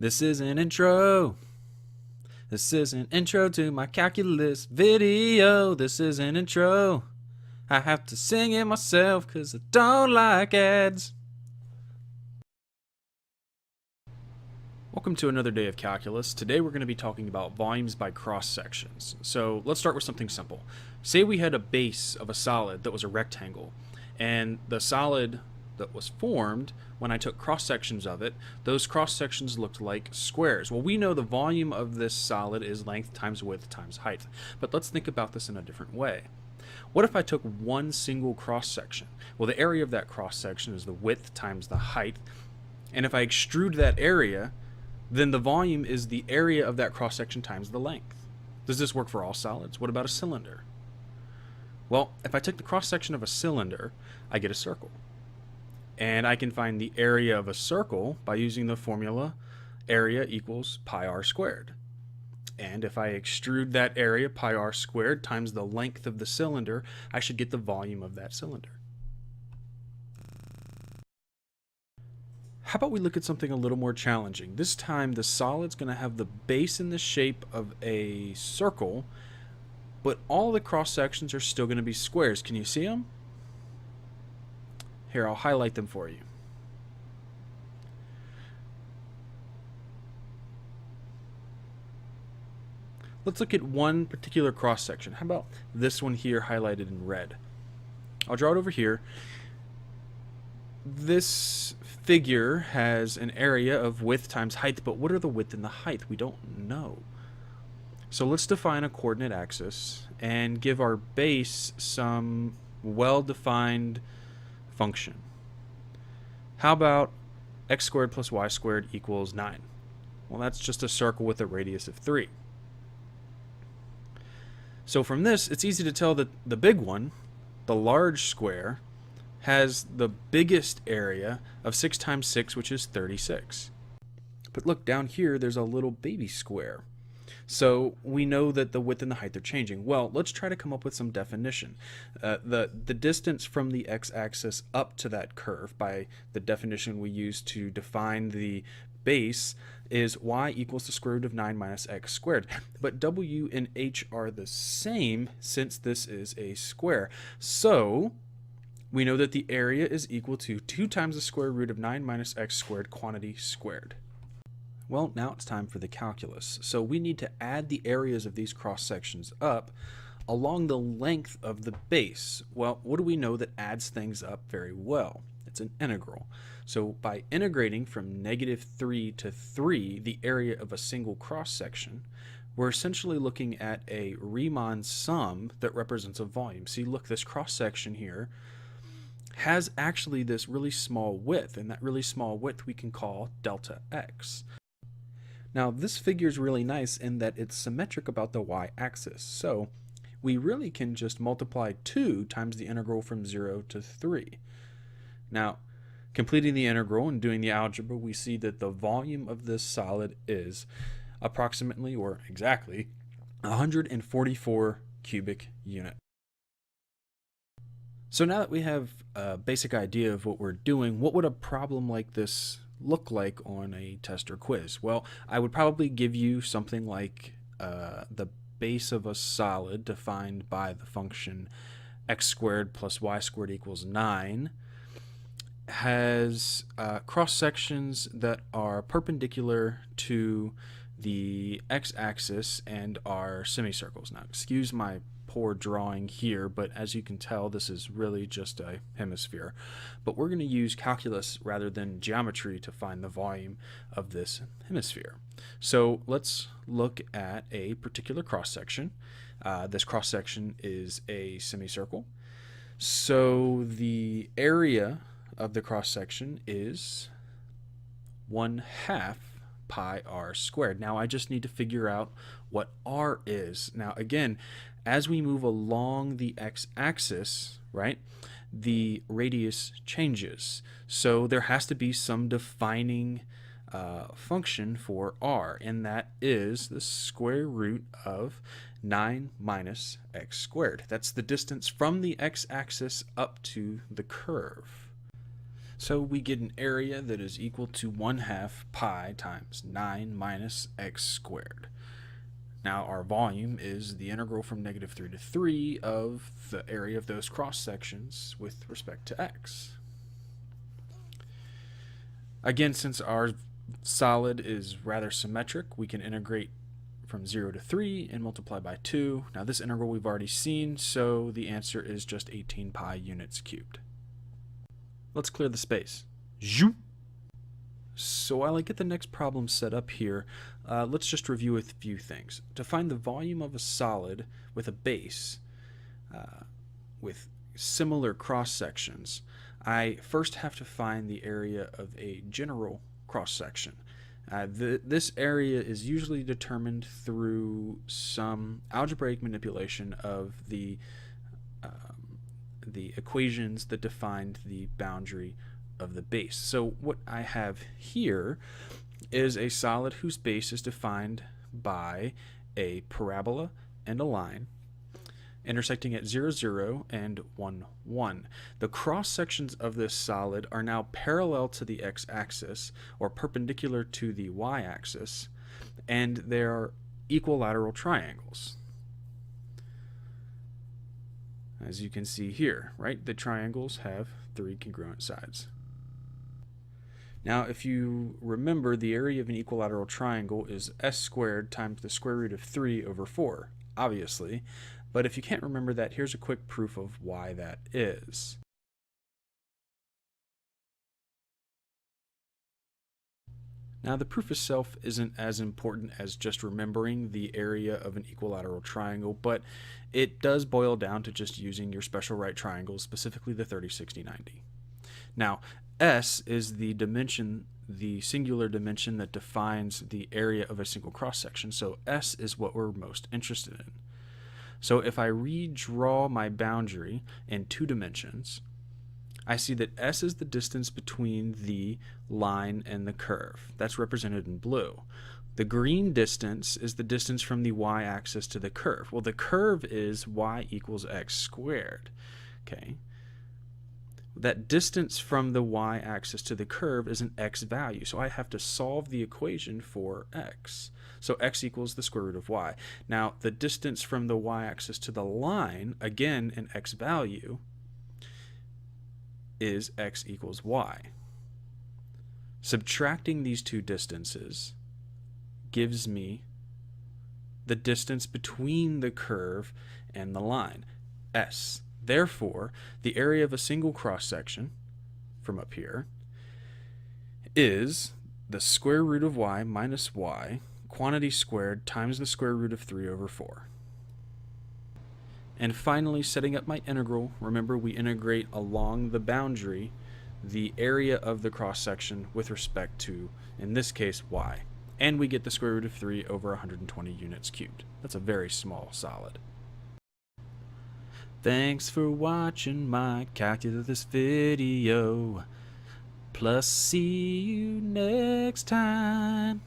This is an intro. This is an intro to my calculus video. This is an intro. I have to sing it myself because I don't like ads. Welcome to another day of calculus. Today we're going to be talking about volumes by cross sections. So let's start with something simple. Say we had a base of a solid that was a rectangle, and the solid that was formed, when I took cross sections of it, those cross sections looked like squares. Well, we know the volume of this solid is length times width times height, but let's think about this in a different way. What if I took one single cross section? Well, the area of that cross section is the width times the height, and if I extrude that area, then the volume is the area of that cross section times the length. Does this work for all solids? What about a cylinder? Well, if I take the cross section of a cylinder, I get a circle. And I can find the area of a circle by using the formula area equals pi r squared. And if I extrude that area, pi r squared, times the length of the cylinder, I should get the volume of that cylinder. How about we look at something a little more challenging? This time the solid's going to have the base in the shape of a circle, but all the cross sections are still going to be squares. Can you see them? Here, I'll highlight them for you. Let's look at one particular cross section. How about this one here highlighted in red? I'll draw it over here. This figure has an area of width times height, but what are the width and the height? We don't know. So let's define a coordinate axis and give our base some well-defined function. How about x squared plus y squared equals 9? Well, that's just a circle with a radius of 3. So from this, it's easy to tell that the big one, the large square, has the biggest area of 6 times 6, which is 36. But look, down here, there's a little baby square. So we know that the width and the height are changing. Well, let's try to come up with some definition. The distance from the x-axis up to that curve, by the definition we use to define the base, is y equals the square root of 9 minus x squared. But w and h are the same since this is a square. So we know that the area is equal to 2 times the square root of 9 minus x squared, quantity squared. Well, now it's time for the calculus. So we need to add the areas of these cross sections up along the length of the base. Well, what do we know that adds things up very well? It's an integral. So by integrating from -3 to 3 the area of a single cross section, we're essentially looking at a Riemann sum that represents a volume. See, look, this cross section here has actually this really small width, and that really small width we can call delta x. Now, this figure is really nice in that it's symmetric about the y-axis, so we really can just multiply 2 times the integral from 0 to 3. Now, completing the integral and doing the algebra, we see that the volume of this solid is approximately, or exactly, 144 cubic units. So now that we have a basic idea of what we're doing, what would a problem like this look like on a test or quiz? Well, I would probably give you something like the base of a solid defined by the function x squared plus y squared equals 9 has cross sections that are perpendicular to the x-axis and are semicircles. Now, excuse my poor drawing here, but as you can tell, this is really just a hemisphere. But we're going to use calculus rather than geometry to find the volume of this hemisphere. So let's look at a particular cross-section. This cross-section is a semicircle. So the area of the cross-section is 1/2 pi r squared. Now I just need to figure out what r is. Now again, as we move along the x-axis, right, the radius changes. So there has to be some defining function for r, and that is the square root of 9 minus x squared. That's the distance from the x-axis up to the curve. So we get an area that is equal to 1/2 pi times 9 minus x squared. Now our volume is the integral from -3 to 3 of the area of those cross sections with respect to x. Again, since our solid is rather symmetric, we can integrate from 0 to 3 and multiply by 2. Now this integral we've already seen, so the answer is just 18 pi units cubed. Let's clear the space. Zoom. So while I get the next problem set up here, let's just review a few things. To find the volume of a solid with a base with similar cross sections, I first have to find the area of a general cross section. This area is usually determined through some algebraic manipulation of the equations that defined the boundary of the base. So what I have here is a solid whose base is defined by a parabola and a line intersecting at 0, 0 and 1, 1. The cross sections of this solid are now parallel to the x-axis or perpendicular to the y-axis, and they are equilateral triangles. As you can see here, right? The triangles have 3 congruent sides. Now, if you remember, the area of an equilateral triangle is s squared times the square root of 3 over 4, obviously. But if you can't remember that, here's a quick proof of why that is. Now, the proof itself isn't as important as just remembering the area of an equilateral triangle, but it does boil down to just using your special right triangles, specifically the 30, 60, 90. Now, S is the dimension, the singular dimension that defines the area of a single cross-section, so S is what we're most interested in. So if I redraw my boundary in 2 dimensions, I see that S is the distance between the line and the curve. That's represented in blue. The green distance is the distance from the y-axis to the curve. Well, the curve is y equals x squared. Okay. That distance from the y-axis to the curve is an x value, so I have to solve the equation for x. So x equals the square root of y. Now, the distance from the y-axis to the line, again an x value, is x equals y. Subtracting these two distances gives me the distance between the curve and the line, s. Therefore, the area of a single cross-section from up here is the square root of y minus y, quantity squared, times the square root of 3 over 4. And finally, setting up my integral, remember we integrate along the boundary the area of the cross-section with respect to, in this case, y. And we get the square root of 3 over 120 units cubed. That's a very small solid. Thanks for watching my calculus video. Plus, see you next time.